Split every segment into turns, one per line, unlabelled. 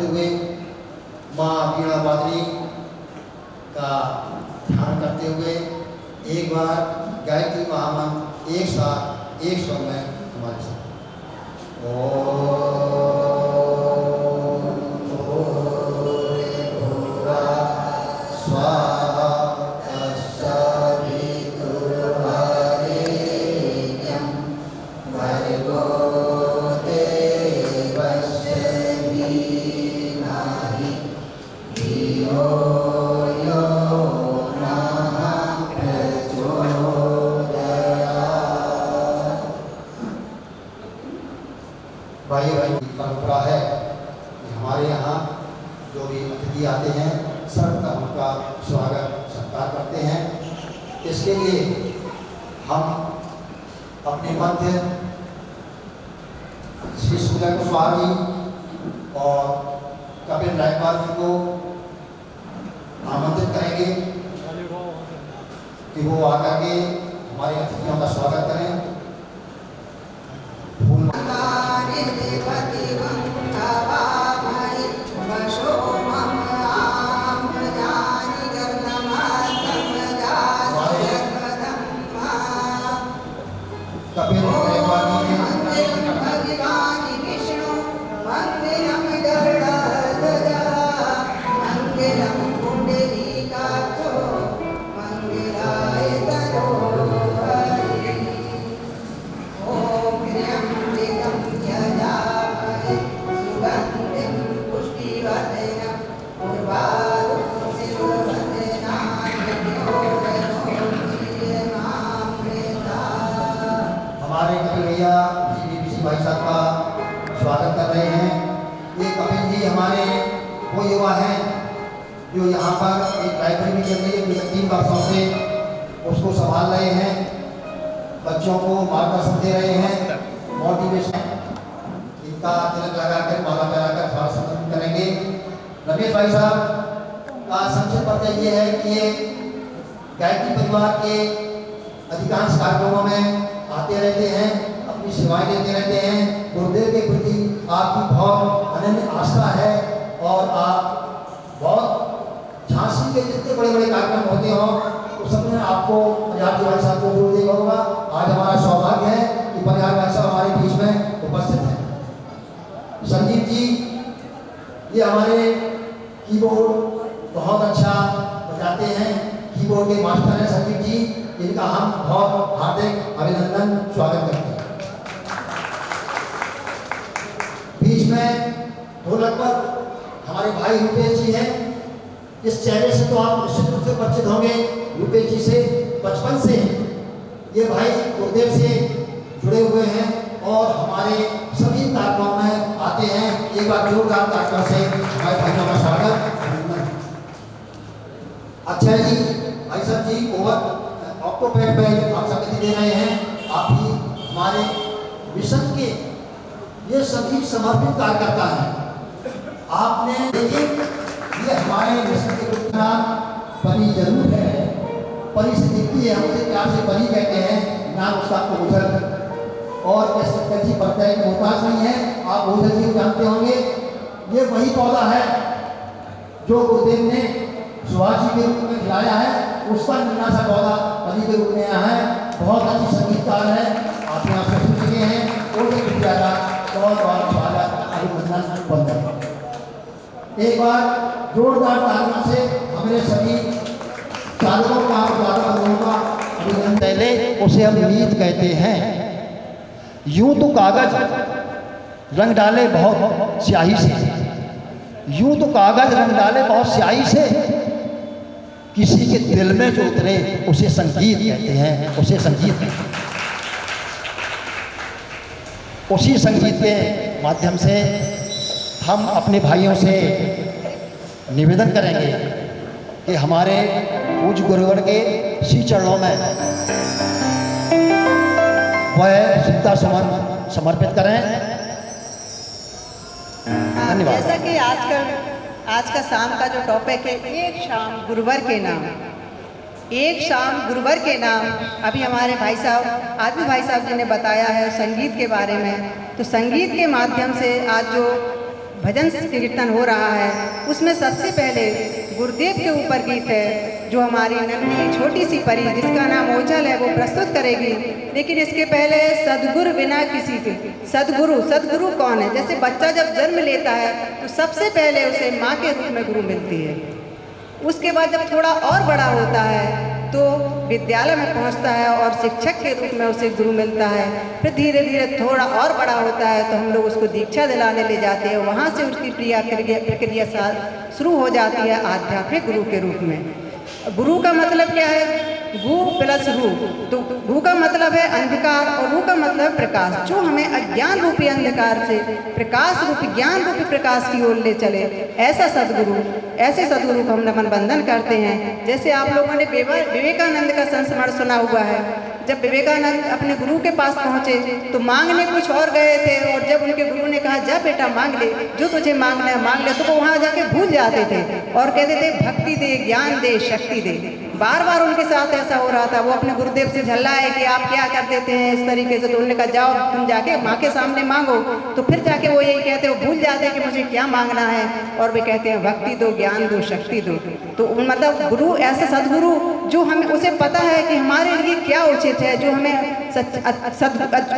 हुए माँ वीणा वादनी का ध्यान करते हुए एक बार गायत्री महामंत्र एक साथ एक स्वर में हमारे साथ भाई की परंपरा है कि हमारे यहाँ जो भी अतिथि आते हैं सर्वप्रथम उनका स्वागत सत्कार करते हैं। इसके लिए हम अपने मध्य श्री सुजय कुशवाहा जी और कपिल रायपाल जी को आमंत्रित करेंगे कि वो आकर के हमारे अतिथियों का स्वागत करें। भाई साहब का स्वागत कर रहे हैं। ये कपिल जी हमारे वो युवा हैं जो यहाँ पर एक लाइब्रेरी भी चल रही है, पिछले 3 वर्षों से उसको संभाल रहे हैं, बच्चों को मार्गदर्शन दे रहे हैं, मोटिवेशन इनका तिलक लगाकर माला लगाकर थोड़ा सम्मान करेंगे। रमेश भाई साहब का संक्षिप्त परिचय ये है कि ये गायत्री परिवार के अधिकांश कार्यक्रमों में आते रहते हैं, अपनी सेवाएं देते रहते हैं। गुरुदेव के प्रति आपकी बहुत अनन्य आस्था है और आप बहुत झांसी के जितने बड़े बड़े कार्यक्रम होते हों उस सब में आपको पंजाब भाई साहब को जरूर देखा होगा। आज हमारा सौभाग्य है कि पंजाब भाई साहब हमारे बीच में उपस्थित हैं। संजीव जी ये हमारे कीबोर्ड बहुत अच्छा बजाते हैं, कीबोर्ड के मास्टर हैं संजीव जी, इनका हम बहुत हार्दिक अभिनंदन स्वागत करते हैं। बीच में ढोलक पर हमारे भाई रुपेश जी हैं। इस चेहरे से तो आप निश्चित रूप से परिचित होंगे, रुपेश जी से बचपन से ये भाई गुरुदेव से जुड़े हुए हैं और हमारे सभी कार्यक्रमों में आते हैं। एक बार जोरदार तालियों से हमारे भाइयों का स्वागत। अच्छा जी, भाई साहब जी ओवर ऑक्टोपैड पे आप संगति दे रहे हैं। आप ही हमारे मिशन के ये सभी समर्पित कार्यकर्ता हैं। आपने लेकिन ये हमारे मिशन के कुछ नाम परी जरूर है, परी से दिखती है, हम उसे प्यार से परी कहते हैं, नाम उसका ओझल और इस जी परिचय के मोहताज नहीं है। आप ओझल जी को जानते होंगे, ये वही पौधा है जो गुरुदेव ने सुभाष जी के रूप में खिलाया है, उसका नन्हा सा पौधा परी के रूप में आया है। बहुत अच्छी संगीतकार है, आप यहाँ से सुन चुके हैं। और बहुत बहुत स्वागत, अभिनंदन, वंदन। एक बार जोरदार तालियों से हमारे सभी चालकों का अभिनंदन। पहले उसे हम नीत कहते हैं। यूं तो कागज रंग डाले बहुत स्याही से, यूं तो कागज रंग डाले बहुत स्याही से, किसी के दिल में जो उतरे उसे संगीत कहते हैं, उसे संगीत कहते हैं। उसी संगीत के माध्यम से हम अपने भाइयों से निवेदन करेंगे कि हमारे पूज्य गुरुवर के श्री चरणों में वह सिद्धा समर्पित करें। धन्यवाद।
जैसा कि आज का शाम का जो टॉपिक है, एक शाम गुरुवर के नाम, एक शाम गुरुवर के नाम। अभी हमारे भाई साहब आदमी भाई साहब जी ने बताया है संगीत के बारे में। तो संगीत के माध्यम से आज जो भजन कीर्तन हो रहा है, उसमें सबसे पहले गुरुदेव के ऊपर गीत है जो हमारी नन्ही छोटी सी परी जिसका नाम ओझल है वो प्रस्तुत करेगी। लेकिन इसके पहले सदगुरु बिना किसी के, सदगुरु कौन है? जैसे बच्चा जब जन्म लेता है तो सबसे पहले उसे माँ के रूप में गुरु मिलती है। उसके बाद जब थोड़ा और बड़ा होता है तो विद्यालय में पहुंचता है और शिक्षक के रूप में उसे गुरु मिलता है। फिर धीरे धीरे थोड़ा और बड़ा होता है तो हम लोग उसको दीक्षा दिलाने ले जाते हैं। वहाँ से उसकी प्रक्रिया शुरू हो जाती है आध्यात्मिक गुरु के रूप में। गुरु का मतलब क्या है? गु प्लस रू, तो गु का मतलब है अंधकार और रू का मतलब प्रकाश, जो हमें अज्ञान रूपी अंधकार से प्रकाश रूपी ज्ञान रूपी प्रकाश की ओर ले चले। ऐसे सदगुरु को हम नमन बंधन करते हैं। जैसे आप लोगों ने विवेकानंद का संस्मरण सुना हुआ है। जब विवेकानंद अपने गुरु के पास पहुँचे तो मांगने कुछ और गए थे, और जब उनके गुरु ने कहा जा बेटा मांग ले, जो तुझे मांगना है मांग ले, तो वो वहाँ जाके भूल जाते थे और कहते थे भक्ति दे, ज्ञान दे, शक्ति दे। बार बार उनके साथ ऐसा हो रहा था। वो अपने गुरुदेव से झल्लाए कि आप क्या कर देते हैं इस तरीके से। तो उन्होंने कहा जाओ तुम जाके माँ के सामने मांगो। तो फिर जाके वो यही कहते, वो भूल जाते हैं कि मुझे क्या मांगना है, और वे कहते हैं भक्ति दो, ज्ञान दो, शक्ति दो। तो मतलब गुरु, ऐसे सदगुरु जो हमें, उसे पता है कि हमारे लिए क्या उचित है, जो हमें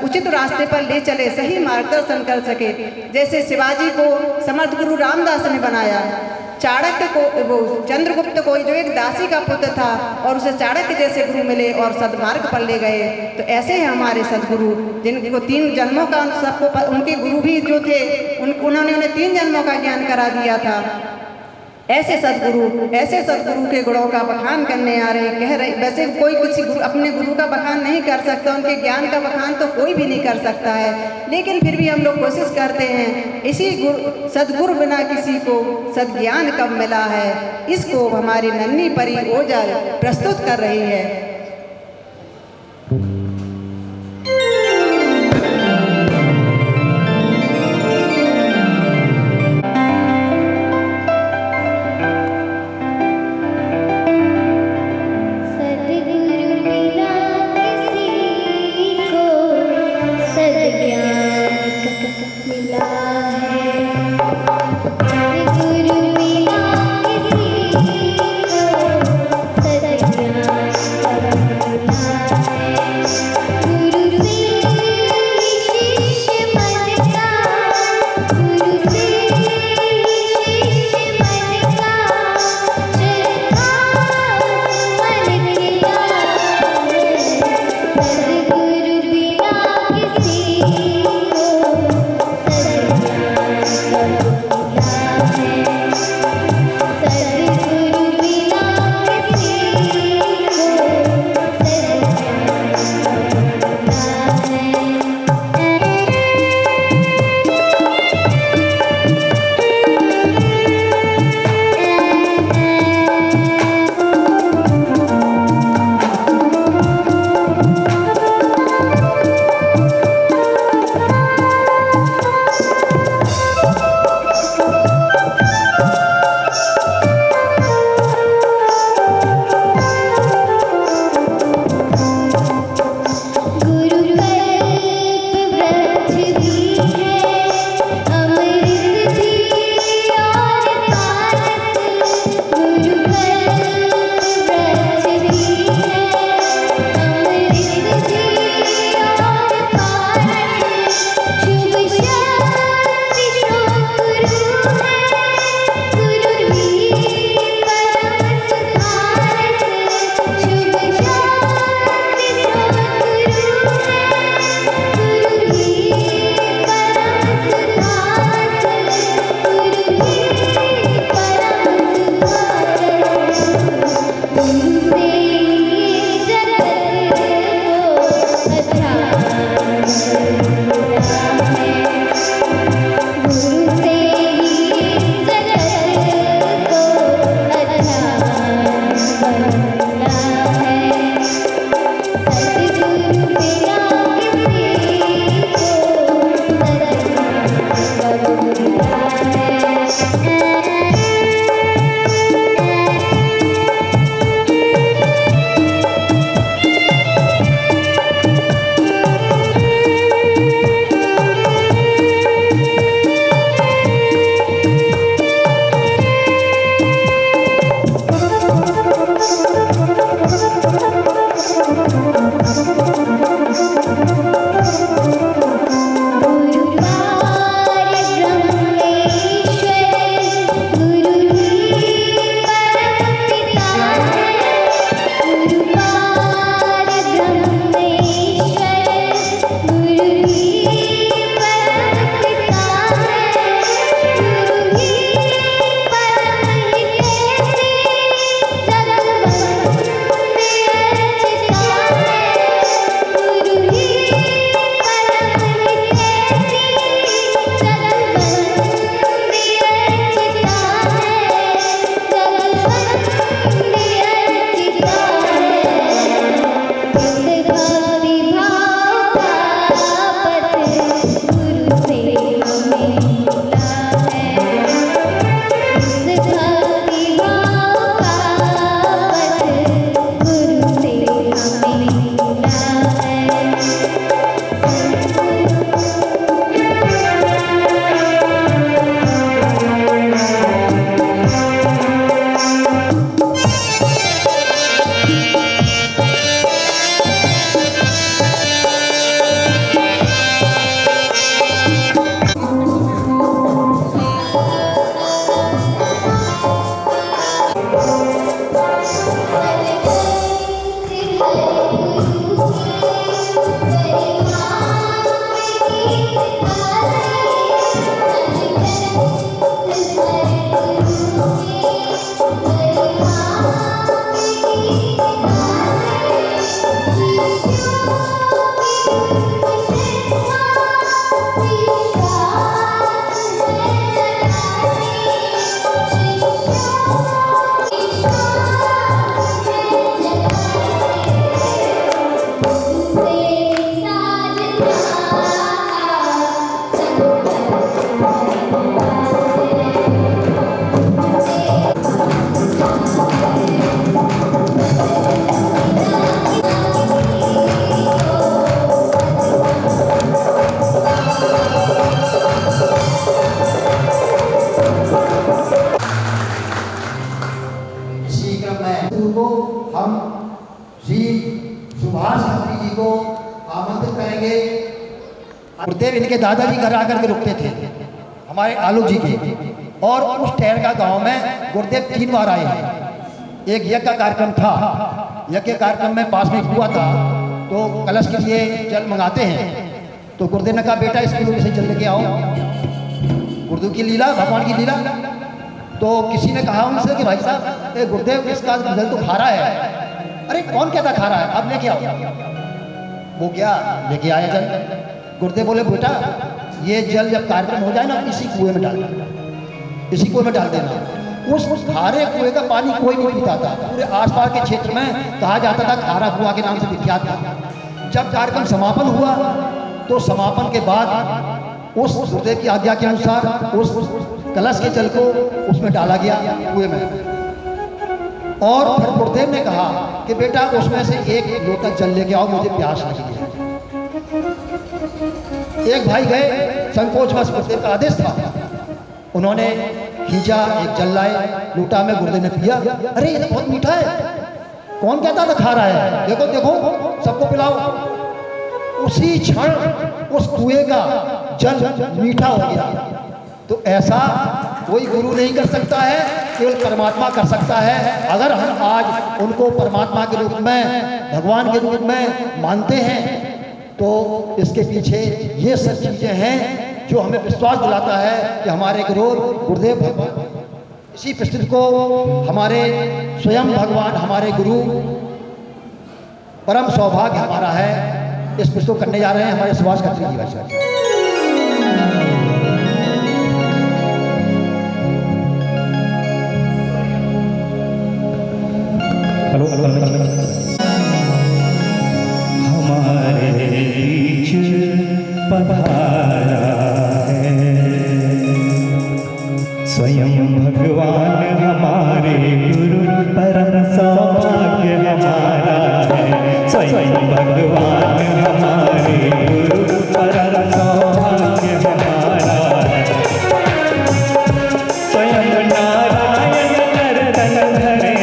उचित रास्ते पर ले चले, सही मार्गदर्शन कर सके। जैसे शिवाजी को समर्थ गुरु रामदास ने बनाया, चाणक्य को, वो चंद्रगुप्त को जो एक दासी का पुत्र था और उसे चाणक्य जैसे गुरु मिले और सदमार्ग पर ले गए। तो ऐसे हैं हमारे सदगुरु जिनको 3 जन्मों का, सबको उनके गुरु भी जो थे उन्होंने उन्हें 3 जन्मों का ज्ञान करा दिया था। ऐसे सदगुरु के गुणों का बखान करने आ रहे, कह रहे। वैसे कोई किसी अपने गुरु का बखान नहीं कर सकता, उनके ज्ञान का बखान तो कोई भी नहीं कर सकता है, लेकिन फिर भी हम लोग कोशिश करते हैं। इसी सदगुरु बिना किसी को सदज्ञान कब मिला है, इसको हमारी नन्ही परी ओझल प्रस्तुत कर रही है।
सदज्ञान
गुरुदेव इनके दादाजी घर आकर के रुकते थे हमारे आलोक जी के, और उस ठहर का गांव में गुरुदेव 3 बार आए हैं। एक यज्ञ का कार्यक्रम था, यज्ञ के कार्यक्रम में पास में हुआ था, तो कलश के लिए जल मंगाते हैं, तो गुरुदेव ने कहा बेटा इस किलो से जल लेके आओ, गुरुदेव की लीला, भगवान की लीला। तो किसी ने कहा उनसे कि भाई साहब ये गुरुदेव इसका जल तो खारा है। अरे कौन कहता खारा है, अब लेके आओ। वो क्या लेके आया जल। गुरुदेव बोले बेटा ये जल जब कार्यक्रम हो जाए ना इसी कुएं में डाल देना, इसी कुएं में डाल देना। उस खारे कुएं का पानी कोई नहीं पीता था, पूरे आसपास के क्षेत्र में कहा जाता था खारा कुआं के नाम से विख्यात था। जब कार्यक्रम समापन हुआ तो समापन के बाद उस गुरुदेव की आज्ञा के अनुसार उस कलश के जल को उसमें डाला गया कुएं में, और फिर गुरुदेव ने कहा कि बेटा उसमें से 1 लोटा जल लेके आओ, मुझे प्यास लगी है। एक भाई गए, संकोचवश गुरुदेव का आदेश था, उन्होंने खींचा, एक जल लाए, लोटा में गुरुदेव ने पिया। अरे ये तो बहुत मीठा है, कौन कहता था खा रहा है, देखो देखो सबको पिलाओ। उसी क्षण उस कुएं का जल मीठा हो गया। तो ऐसा कोई गुरु नहीं कर सकता है, केवल परमात्मा कर सकता है। अगर हम आज उनको परमात्मा के रूप में, भगवान के रूप में मानते हैं, तो इसके पीछे ये सब चीज़ें हैं जो हमें विश्वास दिलाता है कि हमारे गुरु गुरुदेव भगवान, इसी परिस्थिति को हमारे स्वयं भगवान, हमारे गुरु, परम सौभाग्य हमारा है। इस परिस्थिति को करने जा रहे हैं हमारे सुभाष खत्री जी वैसे।
हेलो हमारे बीच पधारा है स्वयं भगवान, हमारे गुरु परम सौभाग्य हमारा है। स्वयं भगवान हमारे गुरु परम सौभाग्य हमारा है। स्वयं नारायण नर्तन धरे,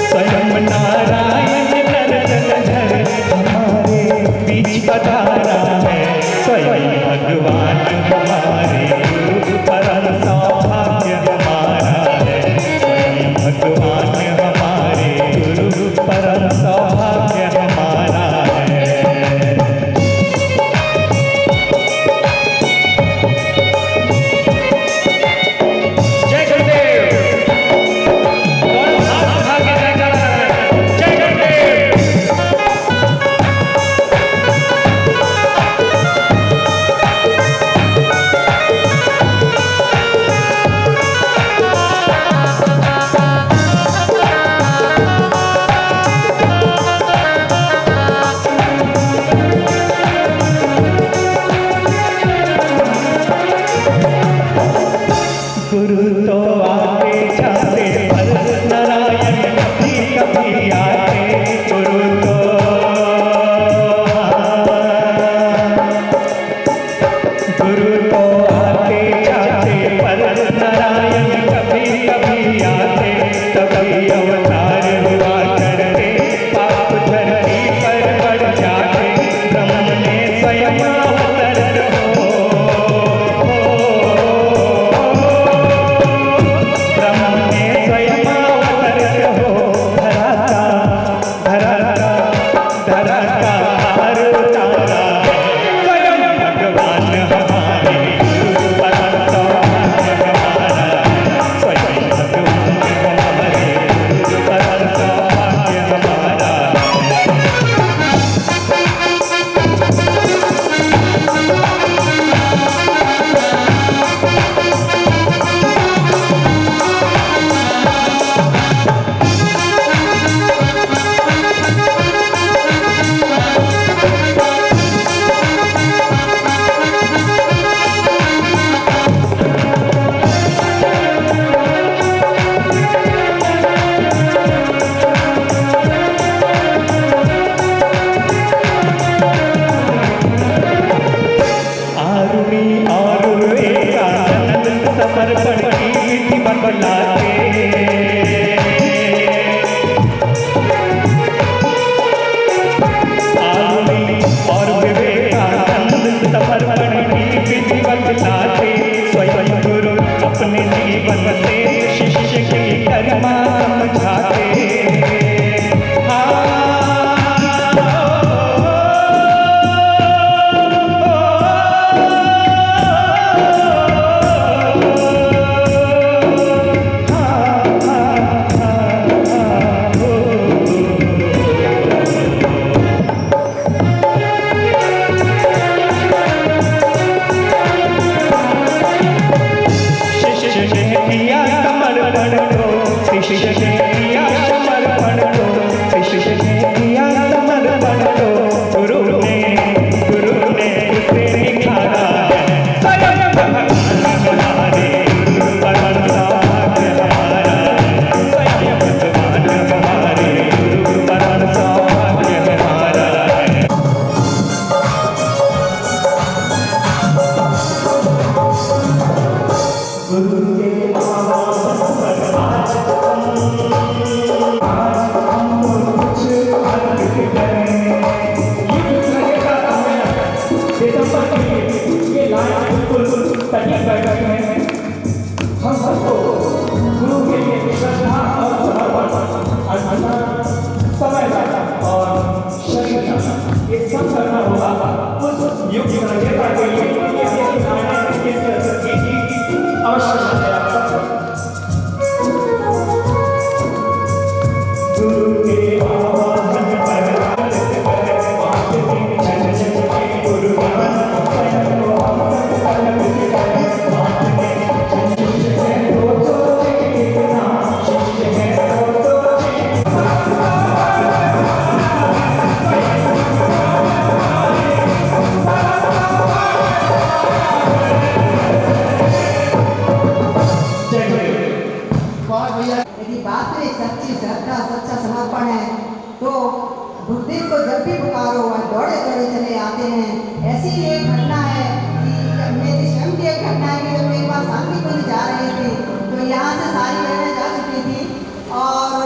स्वयं नारायण नर्तन धरे हमारे बीच पधारा है। स्वयं भगवान हमारे गुरु परम सौभाग्य हमारा है। स्वयं भगवान मुझे पड़ गई है कि ये सामने किस तरह की आवश्यकता है आपका। गुरु के आवाहन पर गुरु
यदि बात में सच्ची श्रद्धा सच्चा समर्पण है तो गुरुदेव को जब भी पुकारो वह दौड़े दौड़े चले आते हैं। ऐसी एक घटना है कि मेरी स्वयं की एक घटना है कि जब एक बार शांति कुंज जा रहे थे तो यहाँ से सारी बहनें जा चुकी थी और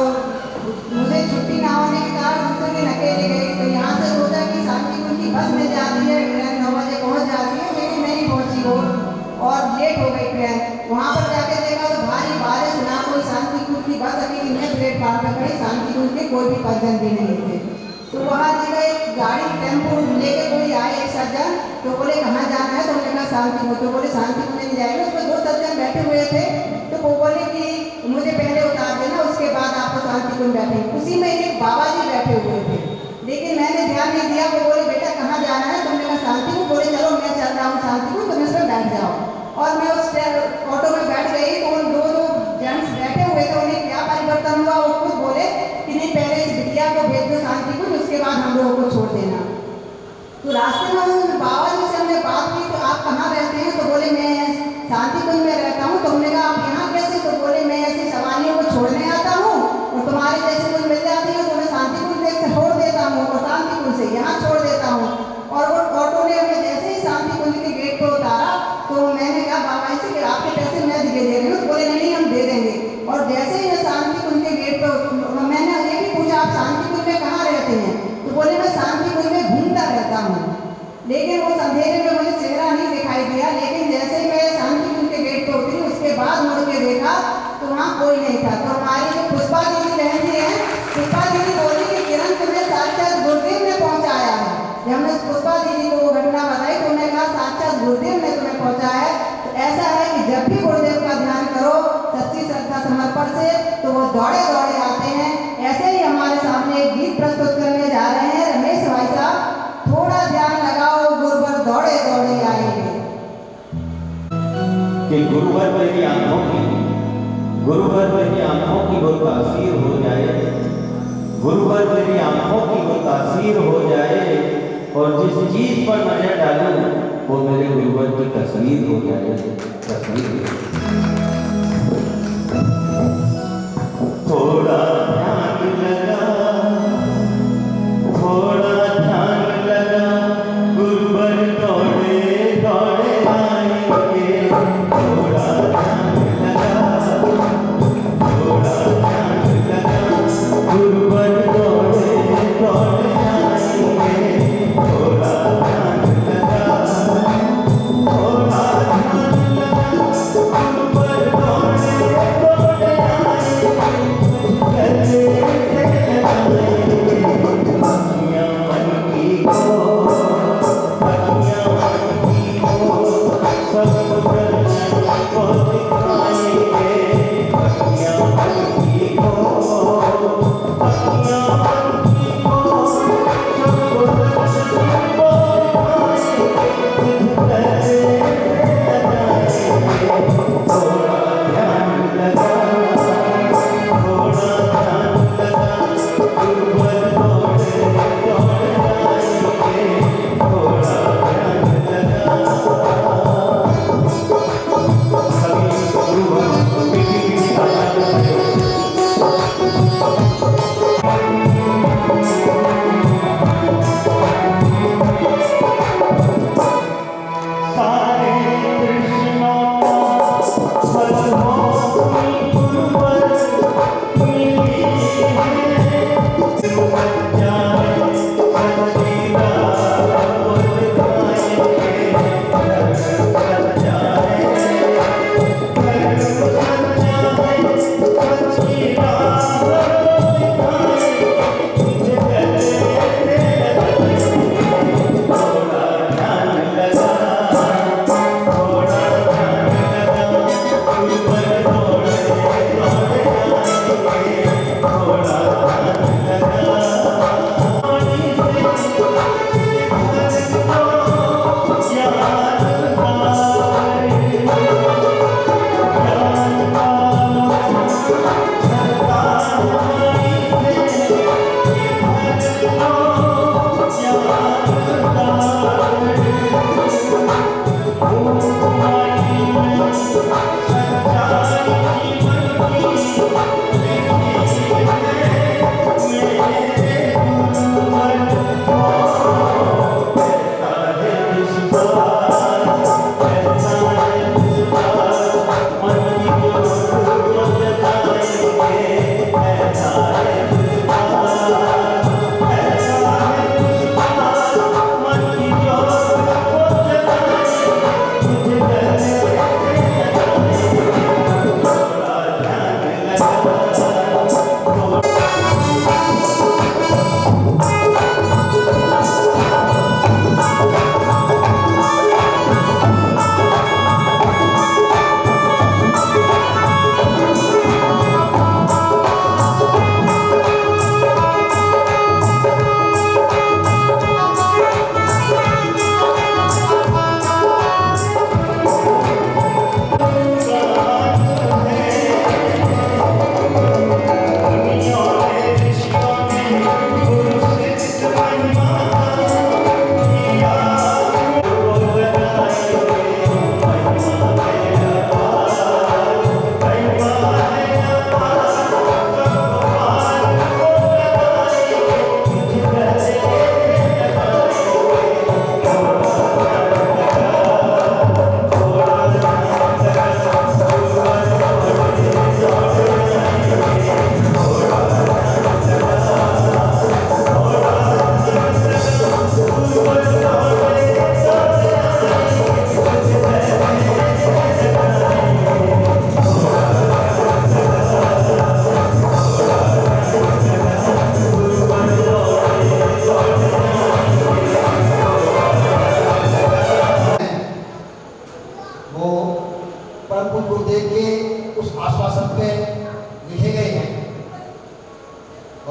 मुझे छुट्टी ना होने के कारण दूसरे दिन अकेले गई। तो यहाँ से सोचा कि शांति कुंज की बस में जाती है, ट्रेन 9 बजे पहुँच जाती है, लेकिन नहीं पहुँची वो और लेट हो गई ट्रेन। वहाँ पर जाके देखा तो भारी बारिश, ना कोई शांति कुंज की बस अकेली में प्लेटफार्म पर खड़ी, शांति कुंज के कोई भी परिजन भी नहीं थे। तो वहाँ जगह एक गाड़ी टेम्पो लेके कोई आए एक सज्जन, तो बोले कहाँ जाना है, तो उन्होंने कहा शांति कुंज। तो बोले शांति कुंज नहीं जाएगा। उसमें 2 सज्जन बैठे हुए थे, तो वो बोले कि मुझे पहले उतार देना, उसके बाद आपको शांति कुंज बैठे। उसी में एक बाबा जी बैठे हुए थे, लेकिन मैंने ध्यान नहीं दिया। वो बोले बेटा कहाँ जाना है, तुमने कहा शांति कुंज। बोले चलो मैं चल रहा हूँ शांति कुंज, तुम इसमें बैठ जाओ। और मैं उस ऑटो में बैठ गई तो उन 2 जेंट्स बैठे हुए थे, उन्हें क्या परिवर्तन हुआ वो खुद बोले कि नहीं पहले इस बिटिया को भेज दो शांति कुंज, उसके बाद हम लोगों को छोड़ देना। तो रास्ते में उन बाबा जी से हमने बात की तो आप कहाँ रहते हैं, तो बोले मैं शांति कुंज में रहता हूँ। तो हमने कहा आप यहाँ कैसे, तो बोले मैं ऐसे सवारियों को छोड़ने आता हूँ और तुम्हारे जैसे कुछ मिल जाती है तो मैं शांति कुंज से छोड़ देता हूँ और शांति कुंज से यहाँ छोड़ देता हूँ। और वो ऑटो ने हमें जैसे ही शांति कुंज के गेट पर उतारा तो मैंने कहा बाबा जी कि आपके पैसे मैं दे रही हूँ। तो बोले नहीं हम दे देंगे। और जैसे ही मैं शांति कुंज के गेट पर मैंने ये भी पूछा आप शांति कुंज में कहाँ रहते हैं, तो बोले मैं शांति कुंज में घूमता रहता हूँ। लेकिन वो अंधेरे में मुझे चेहरा नहीं दिखाई दिया। लेकिन जैसे ही मैं शांति कुंज के गेट पर उतरी उसके बाद मुड़ के देखा तो वहाँ कोई नहीं था। तो हमारी जो पुष्पा दीदी बहन जी हैं, पुष्पा दीदी बोली कि किरण तुम्हें साक्षात गुरुदेव ने पहुँचाया है। जब हमने पुष्पा दीदी को वो घटना बताई तो उन्होंने कहा साक्षात गुरुदेव ने तुम्हें पहुँचाया है। तो ऐसा है कि जब भी गुरुदेव का ध्यान करो सच्ची श्रद्धा समर्पण से तो वो दौड़े दौड़े आते हैं। ऐसे ही हमारे सामने एक गीत प्रस्तुत करने जा रहे हैं रमेश भाई साहब, थोड़ा ध्यान लगाओ गुरुवर दौड़े दौड़े आएंगे।
कि गुरुवर मेरी आंखों की वो तासीर हो जाए, गुरुवर मेरी आंखों की वो तासीर हो जाए और जिस चीज पर नजर डालूं वो मेरे गुरुवर की तस्वीर हो जाए। तस्वीर थोड़ा ध्यान लगा, थोड़ा ध्यान लगा, गुरुवर दौड़े दौड़े आएंगे। थोड़ा ध्यान लगा, थोड़ा ध्यान लगा, गुरुवर दौड़े दौड़े आएंगे। थोड़ा ध्यान लगा, थोड़ा ध्यान लगा, गुरुवर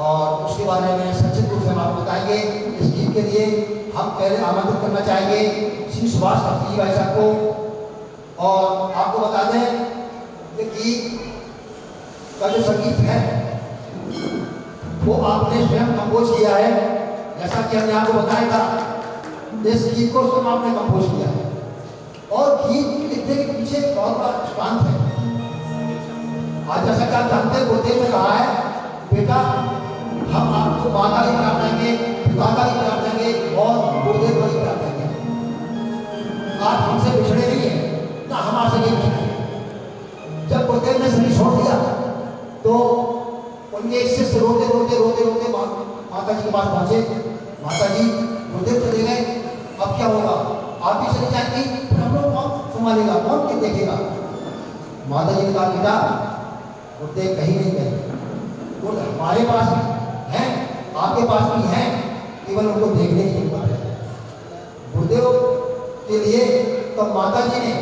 और उसके बारे में संक्षिप्त रूप से हम आपको बताएंगे। इस गीत के लिए हम पहले आमंत्रित करना चाहेंगे श्री सुभाष भक्ति भाई साहब को। और आपको बता दें ये गीत का जो संगीत है वो आपने स्वयं कंपोज किया है, जैसा कि हमने आपको बताया था। इस गीत को स्वयं आपने कंपोज किया है और गीत लिखने के पीछे बहुत बड़ा दृष्टांत है। आज जैसा कि आप जानते हैं गुरुदेव ने कहा है, बेटा हम आपको माता भी प्यार देंगे, पिता का भी प्यार देंगे और गुरुदेव का भी प्यार देंगे। आप हमसे बिछड़े नहीं है ना, हम आपसे नहीं बिछड़े। जब गुरुदेव ने शरीर छोड़ दिया तो उनके एक शिष्य रोते रोते रोते रोते माता जी के पास पहुंचे। माता जी गुरुदेव चले गए, अब क्या होगा? आप भी चले जाएंगी, फिर हम लोग कौन संभालेगा, कौन के देखेगा? माता जी ने कहा, बेटा गुरुदेव कहीं नहीं गए, वो हमारे पास भी हैं, आपके पास भी हैं, केवल उनको देखने की जरूरत है। गुरुदेव के लिए तब माता जी ने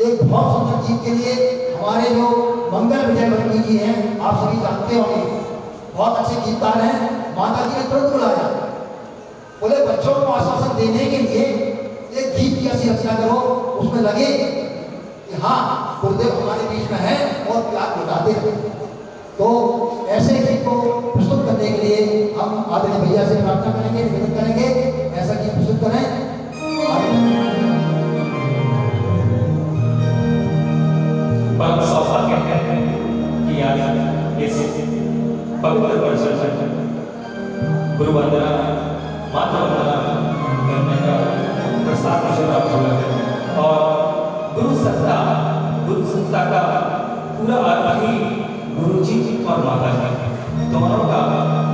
एक बहुत सुंदर गीत के लिए हमारे जो मंगल विजय वर्मी जी हैं, आप सभी जानते होंगे, बहुत अच्छे गीतकार हैं। माता जी ने तुरंत बुलाया, बोले बच्चों को आश्वासन देने के लिए एक गीत की ऐसी रचना करो, उसमें लगे कि हाँ गुरुदेव हमारे बीच में है और प्यार लुटाते हैं। तो ऐसे गीत को प्रस्तुत करने के लिए हम आदरणीय भैया से प्रार्थना करेंगे, निवेदन करेंगे ऐसा गीत प्रस्तुत करें।
परम सौभाग्य है कि आज इस पवित्र परिसर में गुरु वंदना माता वंदना करने का प्रसाद मुझे प्राप्त हुआ है और गुरु संस्था का पूरा अर्थ ही गुरु जी और माता जी दोनों का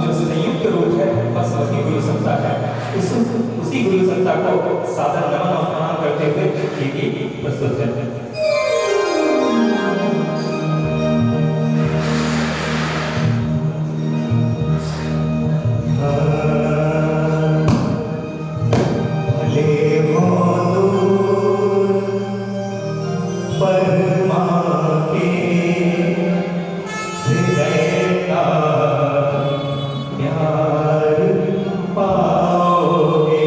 जो संयुक्त रूप है, बस वही गुरु संस्था है। उसी गुरु संस्था को सादर नमन और प्रणाम करते हुए ये प्रस्तुत है।
पाओगे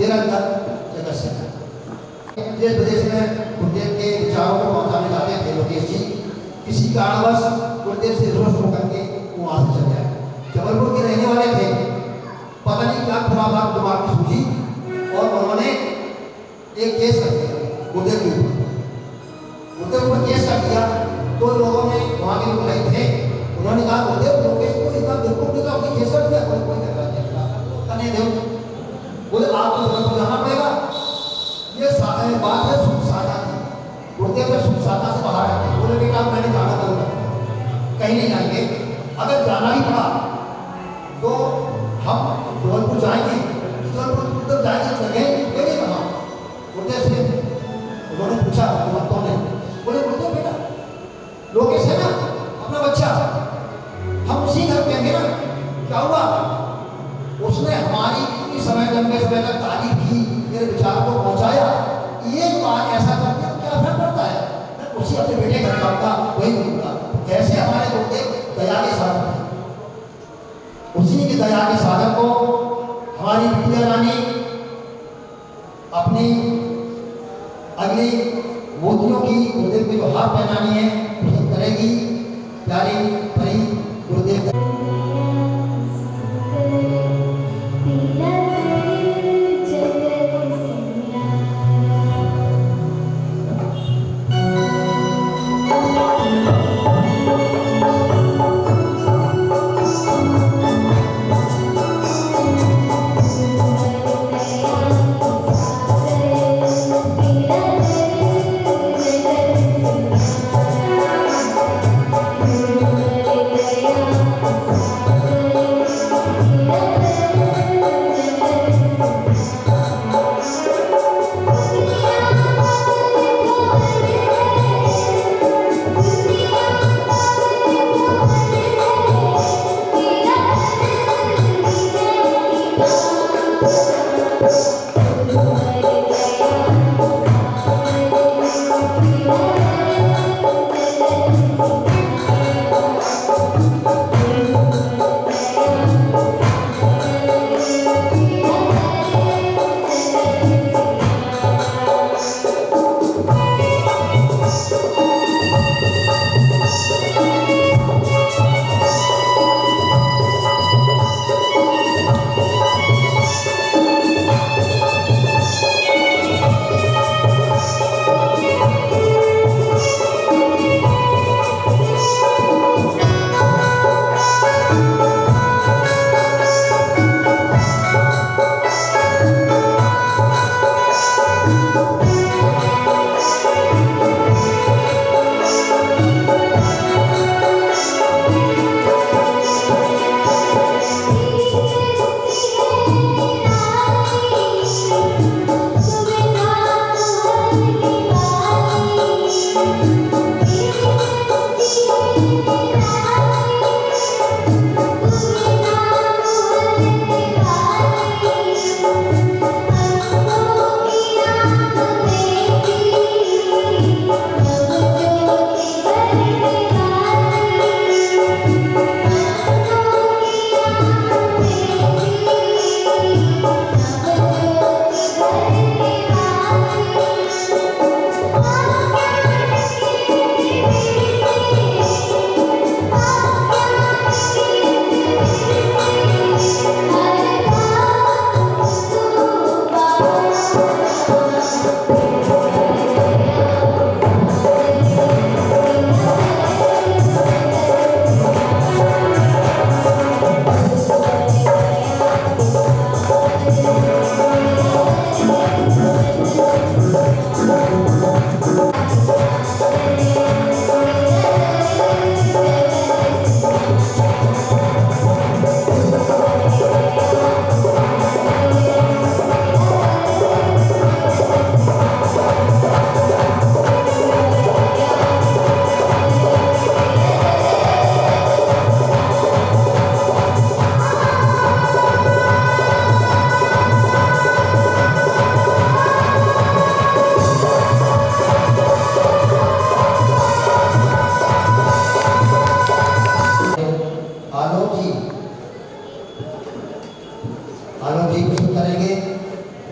निरंतर जगत से देश विदेश में गुरुदेव के विचारों को पहुंचाने जाते थे लोकेश जी। किसी कारणवश गुरुदेव से रोष होकर के वो वहां से चले आए। जबलपुर के रहने वाले थे, पता नहीं क्या खुराबात दिमाग में सूझी और उन्होंने एक केस कर दिया गुरुदेव के ऊपर। गुरुदेव पर केस कर दिया तो लोगों ने, वहाँ के लोग भाई थे, उन्होंने कहा गुरुदेव लोकेश को इतना बिल्कुल निकला, उसने केस कर दिया, कोई नहीं देव बोले आप तो जाना पड़ेगा। ये बात है सुख साधा की। गुरुदेव में सुख साधा से बाहर आते हैं। बोले बेटा मैंने जाना करूँगा, कहीं नहीं जाएंगे, अगर जाना ही पड़ा तो हम जबलपुर जाएंगे, जबलपुर जाएंगे जगह कहाँ। गुरुदेव से उन्होंने पूछा भक्तों ने, बोले गुरुदेव बेटा लोकेश है ना अपना बच्चा, हम उसी घर पे ना, क्या हुआ उसने हमारी समय लंबे समय तक तारीफ की, मेरे विचार को पहुंचाया, एक बार ऐसा करके क्या फर्क पड़ता है, मैं उसी अपने बेटे घर जाऊंगा वही मिलूंगा। जैसे हमारे गुरुदेव दया के साधन, उसी की दया के साधन को हमारी बिटिया रानी अपनी अगली मोतियों की गुरुदेव के जो हाथ पहनानी है उसे करेगी। प्यारी परी गुरुदेव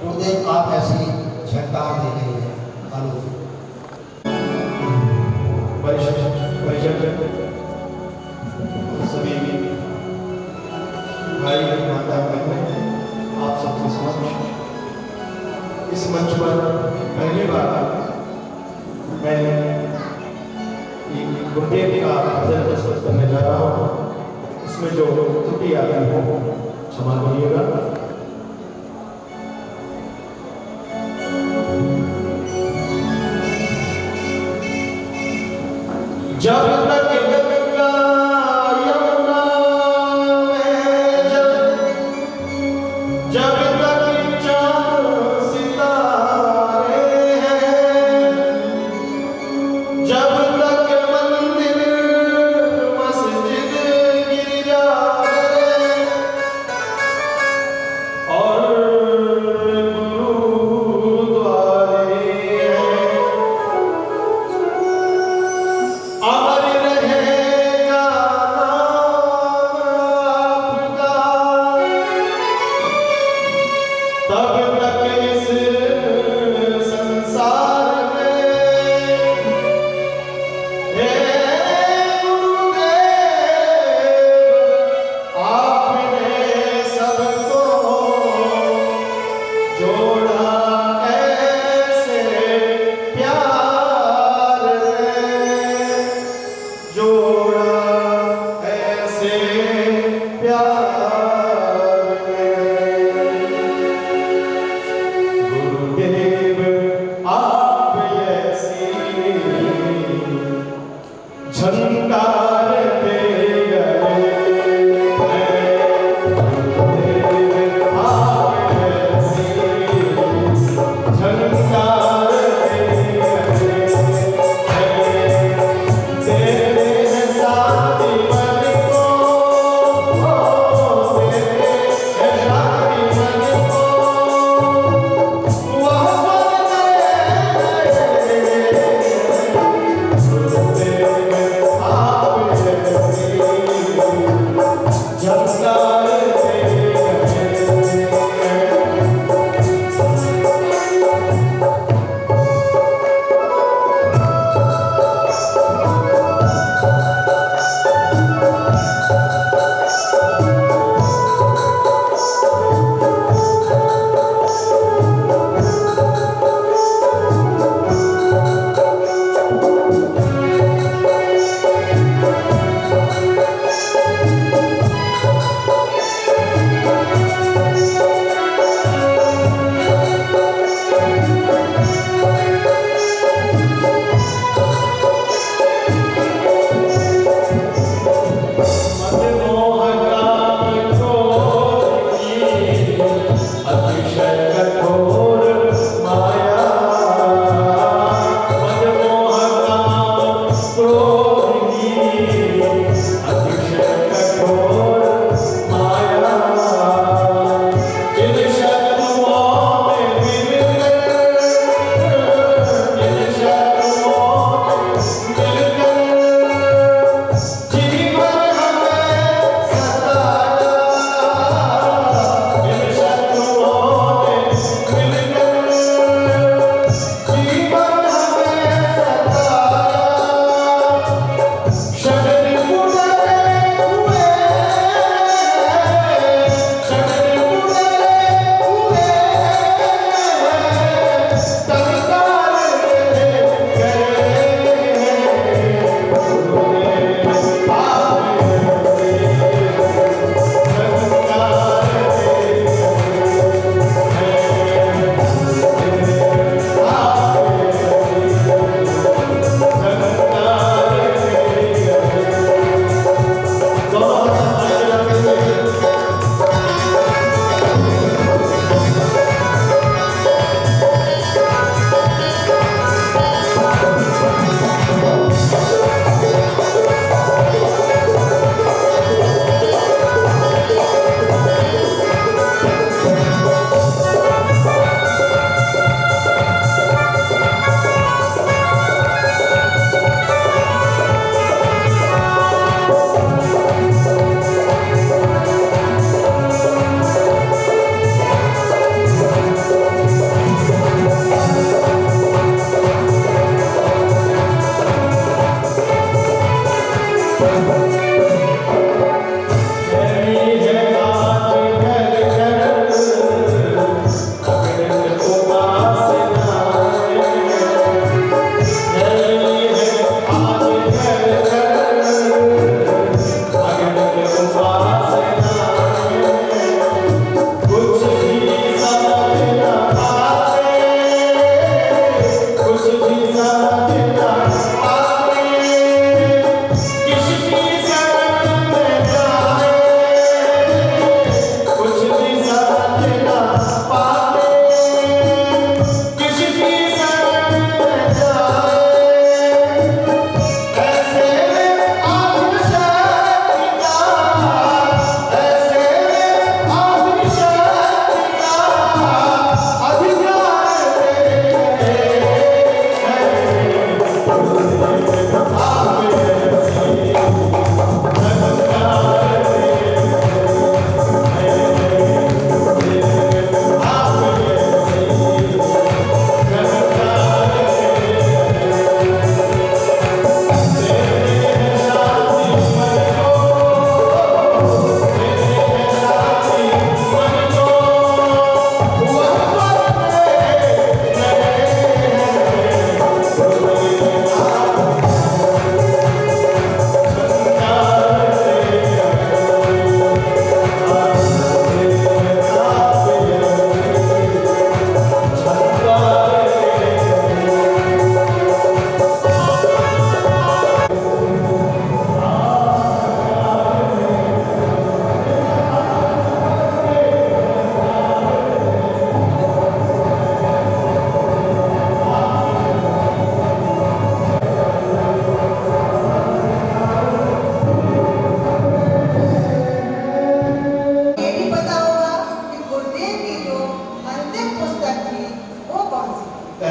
गुरुदेव आप ऐसी झटकार दे रहे हैं। हेलो
सभी भाई माता बहनों, आप सबके समक्ष इस मंच पर पहली बार मैं गुरुदेव का भजन प्रस्तुत करने जा रहा हूँ। इसमें जो त्रुटि आ गई हो क्षमा करिएगा। जब तक गंगा यमुना में जब तक चांद सितारे हैं, जब तक मंदिर मस्जिद गिरजा और गुरुद्वारे हैं, अमर रहेगा नाम आपका। तब तक इस संसार में हे गुरुदेव, आपने सबको जोड़ा ऐसे प्यार में, जोड़ा ऐसे प्यार में।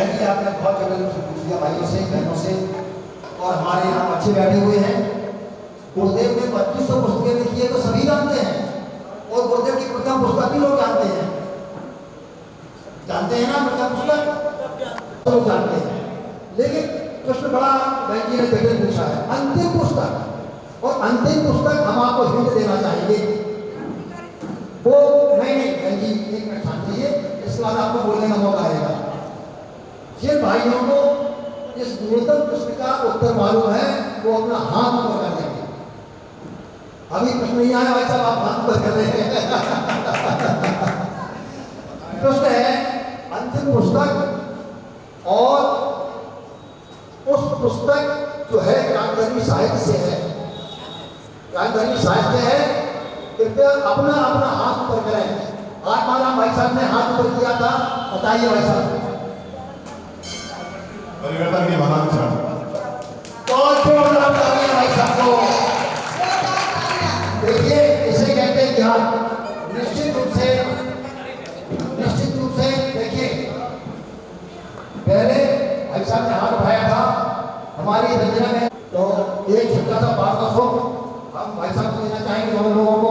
बहन जी आपने बहुत जगह से पूछ लिया भाइयों से, बहनों से, और हमारे यहाँ बच्चे बैठे हुए हैं। गुरुदेव ने 2500 पुस्तकें लिखी है तो सभी जानते हैं, और गुरुदेव की प्रथम पुस्तक भी लोग जानते हैं ना, प्रथम पुस्तक लोग जानते हैं। लेकिन प्रश्न बड़ा बहन जी ने जगह पूछा है, अंतिम पुस्तक, और अंतिम पुस्तक हम आपको हिंट देना चाहेंगे वो नहीं बहन जी एक मिनट शांति है, इसके बाद आपको बोलने का मौका आएगा। जिन भाइयों को इस न्यूनतम प्रश्न का उत्तर मालूम है वो अपना हाथ ऊपर कर देंगे। अभी प्रश्न नहीं आया भाई साहब, आप हाथ ऊपर कर रहे हैं। प्रश्न है अंतिम पुस्तक, और उस पुस्तक जो है ज्ञानधर्मी साहित्य से है, ज्ञानधर्मी साहित्य है। कृपया अपना अपना हाथ ऊपर करें। आज माना भाई साहब ने हाथ ऊपर किया था, बताइए भाई साहब।
परिवर्तन के महान क्षण।
बहुत जोरदार तालियां भाई साहब को। देखिए इसे कहते हैं ज्ञान। निश्चित रूप से देखिए, पहले भाई साहब ने हाथ उठाया था हमारी रंजना में, तो एक छोटा सा बात दसो हम भाई साहब को देना चाहेंगे हम लोगों को।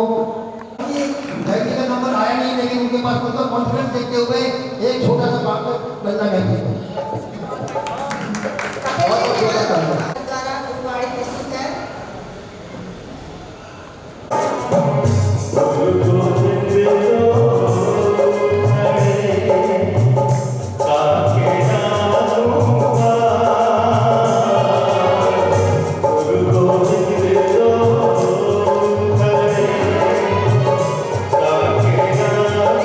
लड़की का नंबर आया नहीं, लेकिन उनके पास मतलब कॉन्फिडेंस देखते हुए एक छोटा सा बात को बनना कहते
द्वारा गुरुवाणी प्रस्तुत है।
Thank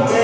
you.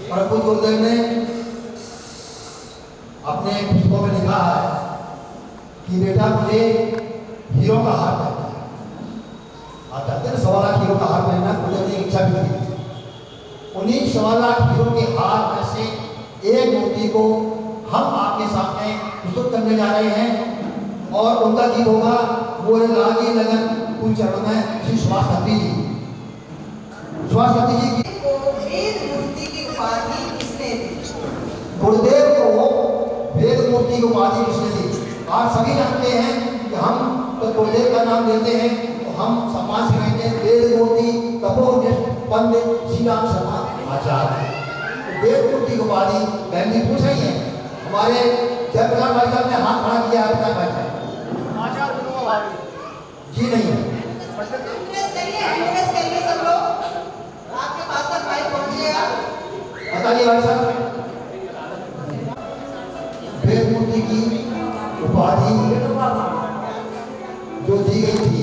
परम पूज्य गुरुदेव ने अपने पुस्तकों में लिखा है कि बेटा मुझे हीरो का हार पहनना है। आप जानते हैं 1.25 लाख हीरो का हार पहनना गुरुदेव ने इच्छा भी की। उन्हीं 1.25 लाख हीरो के हार में से एक मूर्ति को हम आपके सामने प्रस्तुत करने जा रहे हैं और उनका गीत होगा मोरे लागी लगन कुल चरण में श्री सुभाष खत्री जी। सुभाष खत्री जी की
वेद मूर्ति की उपाधि किसने दी?
गुरुदेव को वेद मूर्ति की उपाधि किसने दी? आप सभी जानते हैं कि हम तो गुरुदेव का नाम लेते हैं तो हम सम्मान से कहते हैं वेद मूर्ति तपोनिष्ठ पंडित श्री राम शर्मा आचार्य। तो वेद मूर्ति की उपाधि बहन जी पूछ रही है। हमारे जयप्रकाश भाई साहब ने हाथ खड़ा किया है। भाई साहब जी नहीं है।
सब लोग आपके पास तक माइक पहुंचेगा।
बताइए भाई साहब, वेद मूर्ति की उपाधि जो दी गई थी,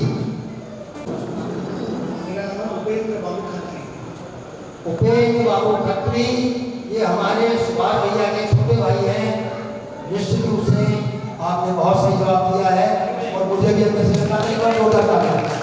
उपेंद्र बाबू खत्री, ये हमारे सुभाष भैया के छोटे भाई हैं। निश्चित रूप से आपने बहुत सही जवाब दिया है और मुझे भी अपने से करने का जोड़ा करना है।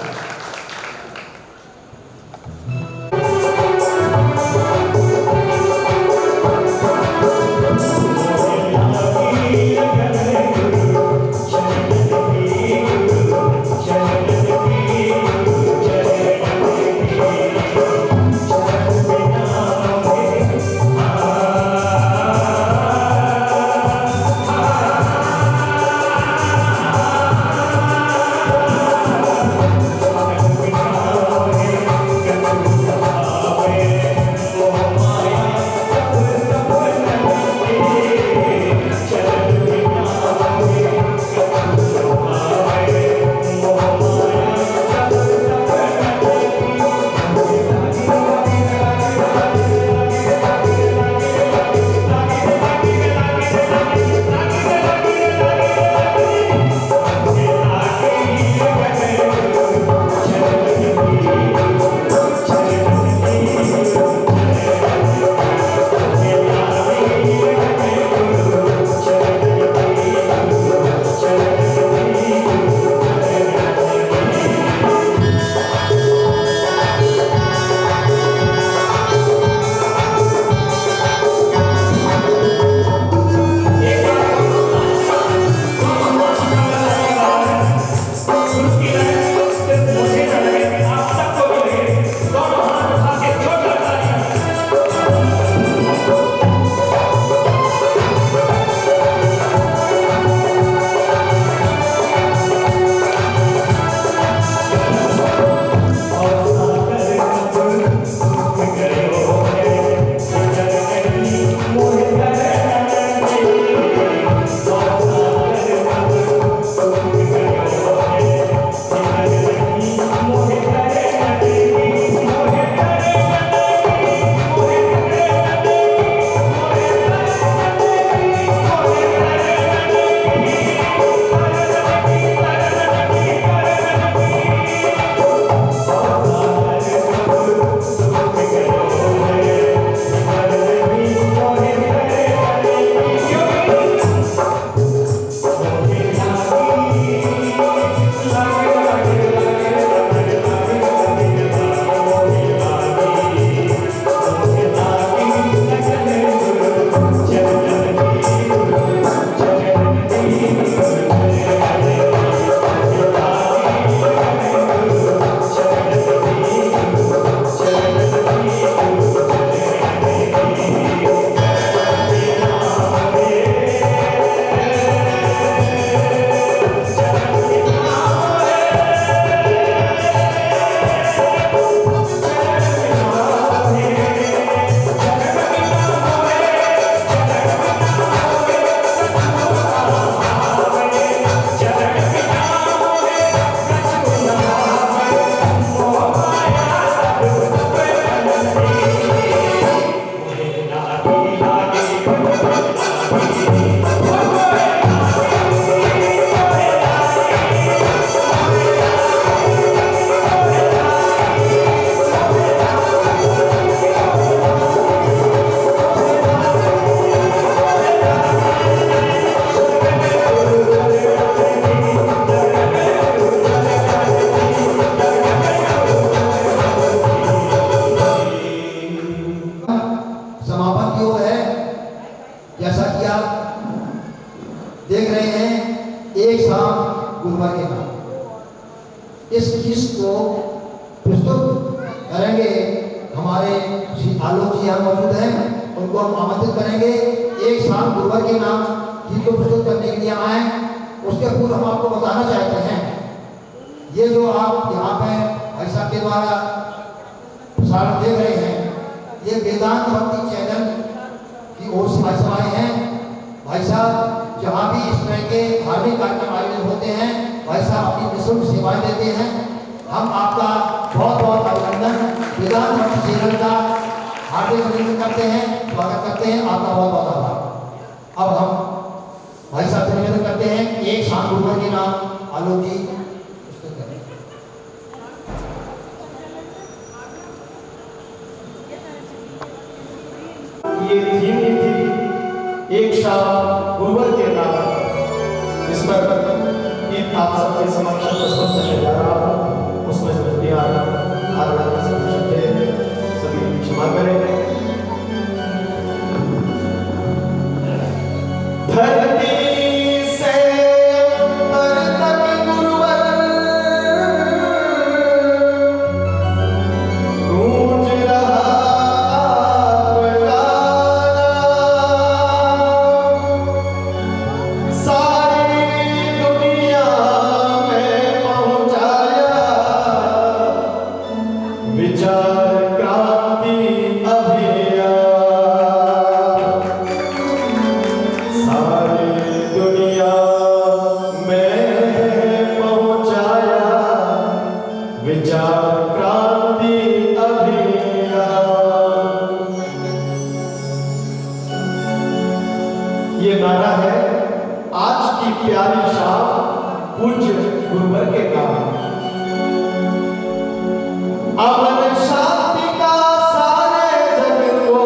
समापन की ओर है। जैसा कि आप देख रहे हैं, एक शाम गुरुवर के नाम, इस गीत को प्रस्तुत करेंगे हमारे श्री आलोक जी यहाँ मौजूद हैं, उनको हम आमंत्रित करेंगे। एक शाम गुरुवर के नाम गीत को प्रस्तुत करने के लिए आए। उसके पूर्व हम आपको बताना चाहते हैं, ये जो आप यहाँ पे भाई साहब के द्वारा प्रसारण देख रहे हैं, ये वेदांत भक्ति चैनल की ओर से भाई साहब आए हैं। भाई साहब जहाँ भी इस तरह के धार्मिक कार्यक्रम आयोजित होते हैं, भाई साहब अपनी निःशुल्क सेवाएं देते हैं। हम आपका बहुत बहुत अभिनंदन वेदांत भक्ति चैनल का हार्दिक अभिनंदन करते हैं, स्वागत करते हैं, आपका बहुत बहुत आभार। अब हम भाई साहब से निवेदन करते हैं, एक शाम गुरुवर के नाम आलोक जी प्रस्तुत करें।
ये थीम ही थी एक शाम गुरुवर के नाम, इस पर गीत आप सबके समक्ष प्रस्तुत करने जा रहा हूँ। उसमें जो सभी क्षमा करें। धरती से ऊपर तक गुरुवर गूंज रहा आपका नाम, सारी दुनिया में पहुंचाया विचार क्रांति अभियान, सारी दुनिया में पहुंचाया विचार क्रांति अभियान। ये नारा है आज की प्यारी शाम पूज्य गुरुवर के नाम। अमन शांति का सारे जग को,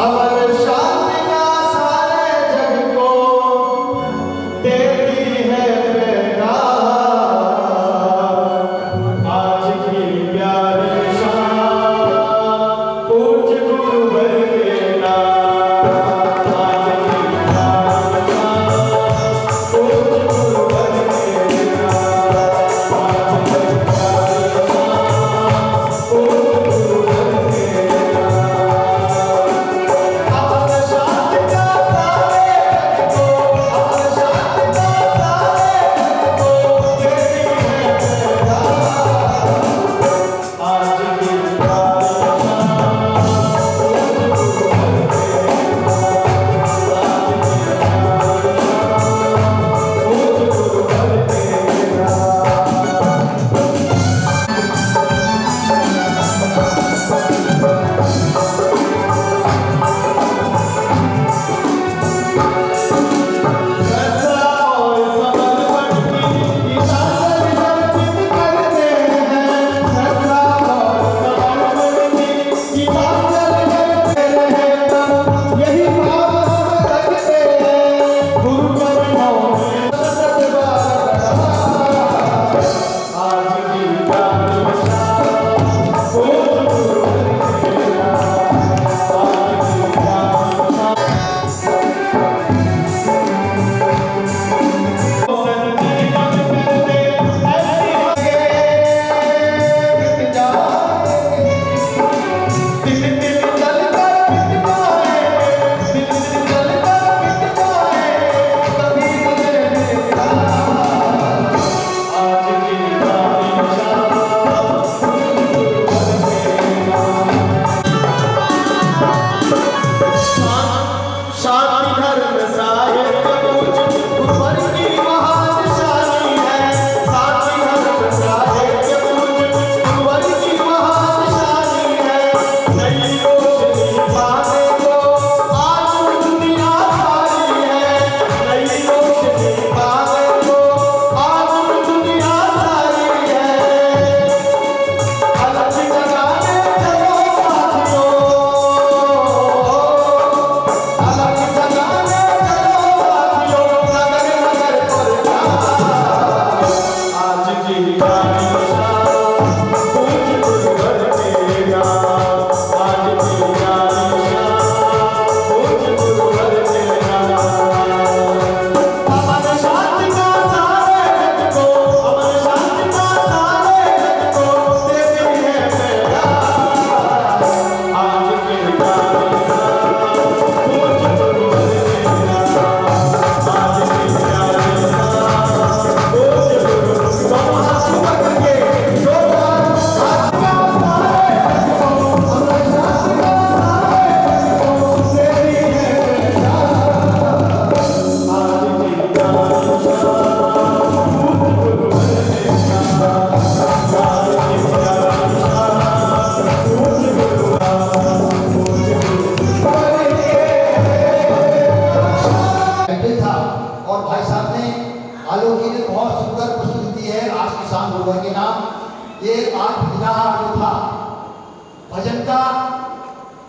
अमन शांति का सारे जग को देती है पैगाम। आज की प्यारी शाम पूज्य गुरुवर के नाम, आज की प्यारी शाम पूज्य गुरुवर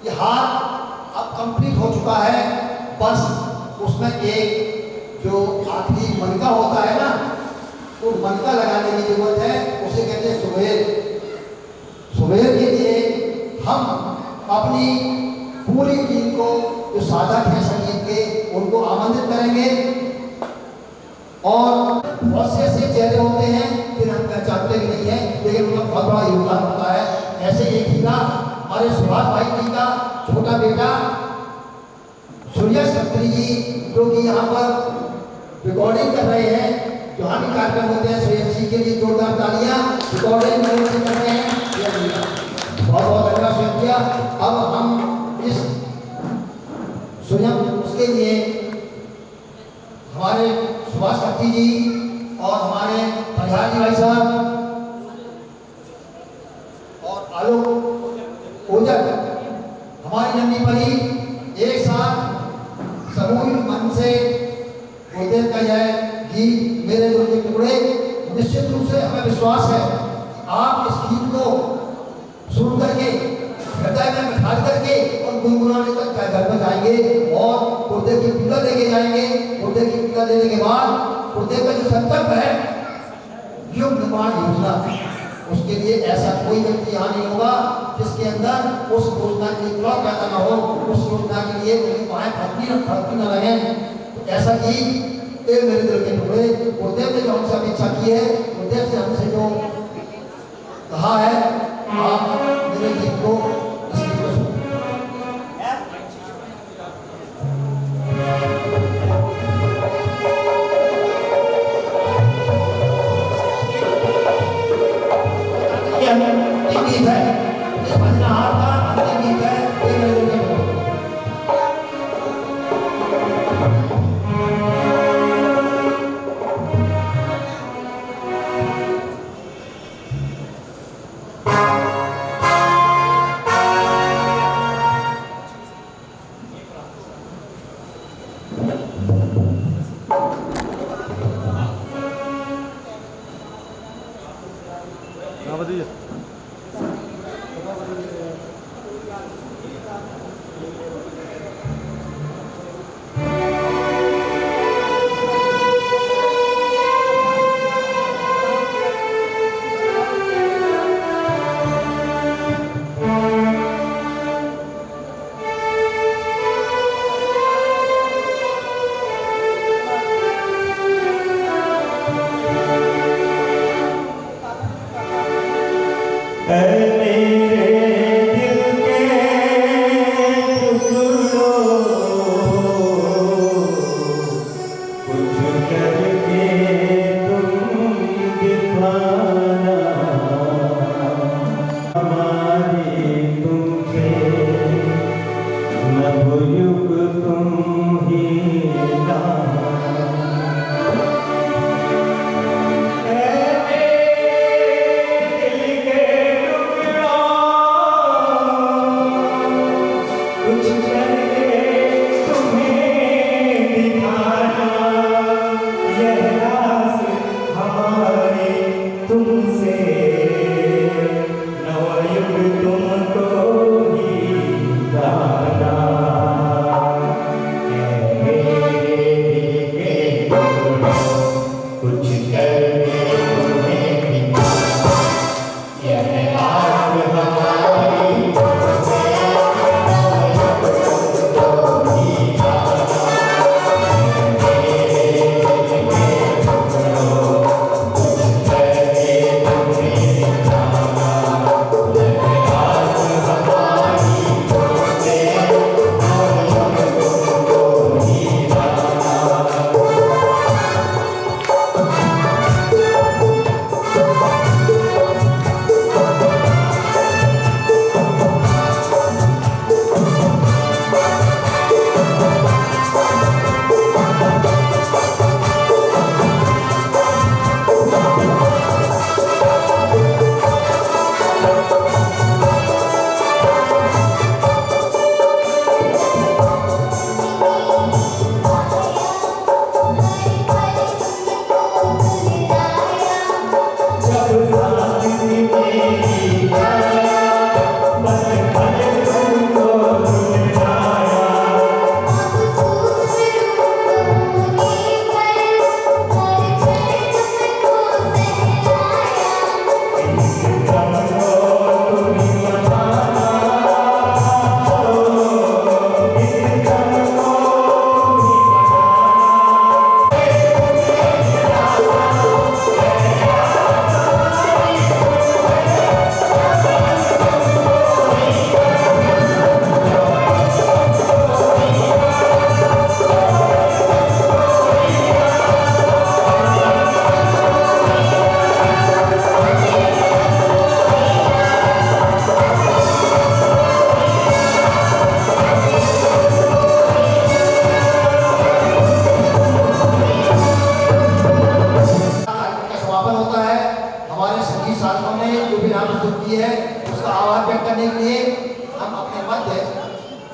ये हार अब कंप्लीट हो चुका है, बस उसमें एक जो आखिरी मनका होता है ना, वो मनका लगाने की जरूरत है, उसे कहते हैं सुबेर। सुबेर के लिए हम अपनी पूरी टीम को जो साधक हैं संगीत के, उनको आमंत्रित करेंगे और बहुत से ऐसे चेहरे होते हैं फिर हम पहचानते भी नहीं है, लेकिन उनका बहुत बड़ा योगदान होता है। ऐसे एक हीरा हमारे सुभाष भाई जी का छोटा बेटा सूर्य खत्री जी, जो कि यहाँ पर रिकॉर्डिंग कर रहे हैं, जो हम कार्यक्रम होते हैं, सुरेश जी के लिए जोरदार तालियां। रिकॉर्डिंग कर रहे हैं, बहुत बहुत धन्यवाद शुक्रिया। अब हम इस सूर्य उसके लिए हमारे सुभाष खत्री जी और हमारे प्रधान जी भाई साहब और आलोक ओझल, हमारी नन्ही परी एक साथ समूह मन से गुरुदेव का यह गीत मेरे दिल के टुकड़े, निश्चित रूप से हमें विश्वास है आप इस गीत को सुन करके हृदय में बिठा करके और गुनगुनाने तक घर में जाएंगे और गुरुदेव की पीड़ा लेके जाएंगे। गुरुदेव की पीड़ा देने के बाद गुरुदेव का जो संकल्प है युग निर्माण योजना, उसके लिए ऐसा कोई व्यक्ति यहाँ नहीं होगा जिसके अंदर उस योजना के लिए ब्लॉक पैदा न हो, उस योजना के लिए उनकी बाहें फटती न रहे। तो ऐसा कि मेरे दिल के टुकड़े गुरुदेव ने जो हमसे अपेक्षा की है, गुरुदेव से हमसे जो कहा है, आप मेरे गीत को गीत है, इस भजनहार का अंतिम गीत है, ये मेरे दिल के टुकड़े।
Yeah.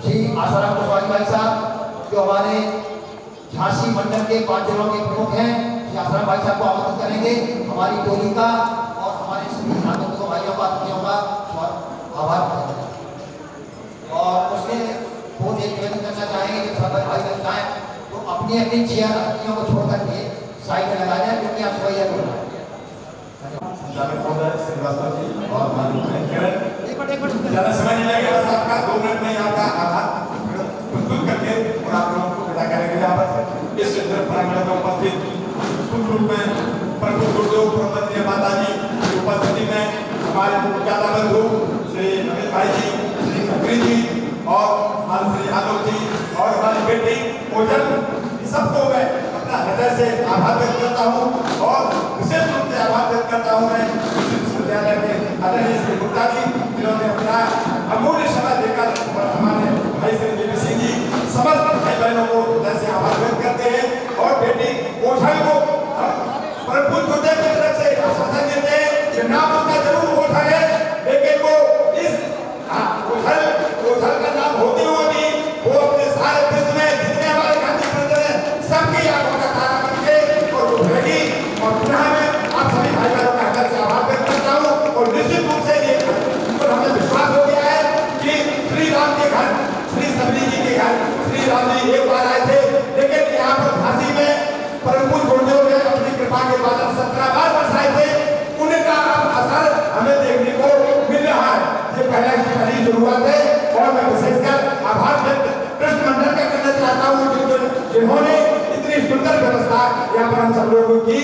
श्री आसाराम कुशवाहा भाई साहब जो हमारे झांसी मंडल के 5 जिलों के प्रमुख हैं, श्री आसाराम भाई साहब को आमंत्रित करेंगे। हमारी टोली का और हमारे सभी आनंदों भाइयों का अतिथियों का आभार व्यक्त करें। और उसमें वो एक निवेदन करना चाहेंगे कि सब भाई बन जाए तो अपनी अपनी चेयर अतिथियों को छोड़ करके साइड में लगा जाए, क्योंकि आप सवैया बोल रहे हैं।
संचालक महोदय श्रीवास्तव जी और माननीय किरण, ज़्यादा समय नहीं लगेगा, बस आपका 2 मिनट में आपका आभार प्रस्तुत करके और आप लोगों को विदा करेंगे। यहाँ पर इस प्रांगण में उपस्थित पूर्ण रूप में प्रभु गुरुदेव प्रबंधनीय माता जी की उपस्थिति में हमारे ज्ञाता बंधु श्री अमित भाई जी, श्री खत्री जी और श्री यादव जी और हमारी बेटी ओझल, सबको मैं अपना हृदय से आभार व्यक्त करता हूँ। और विशेष रूप से आभार व्यक्त करता हूँ मैं विश्वविद्यालय के आदरणीय श्री गुप्ता जी, जिन्होंने अपना अमूल्य समय देकर हमारे भाई श्री देवी सिंह जी, समस्त भाई बहनों को हृदय से आभार व्यक्त करते हैं। और बेटी ओझल को प्रभु गुरुदेव की तरफ से आश्वासन देते हैं कि नाम उसका जरूर ओझल है, लेकिन वो इस ओझल का नाम होते हुए भी वो अपने सारे विश्व में जितने हमारे गांधी परिजन हैं सबकी आंखों का तारा बन के और उभरेगी। और पुनः मैं आप सभी भाई बहनों का हृदय से आभार व्यक्त करता हूँ। और निश्चित रूप से ये और हमें विश्वास हो गया है कि श्री राम के घर, श्री सबरी जी के घर श्री राम जी एक बार आए थे, लेकिन यहाँ पर झांसी में परम पूज्य गुरुदेव ने अपनी कृपा के बाद 17 बार बसाए थे। उनका अब असर हमें देखने को मिल रहा है। ये पहली शुरुआत है। और मैं विशेषकर आभार व्यक्त कृष्ण मंडल का करना चाहता हूँ, जिन्होंने इतनी सुंदर व्यवस्था यहाँ पर हम सब लोगों की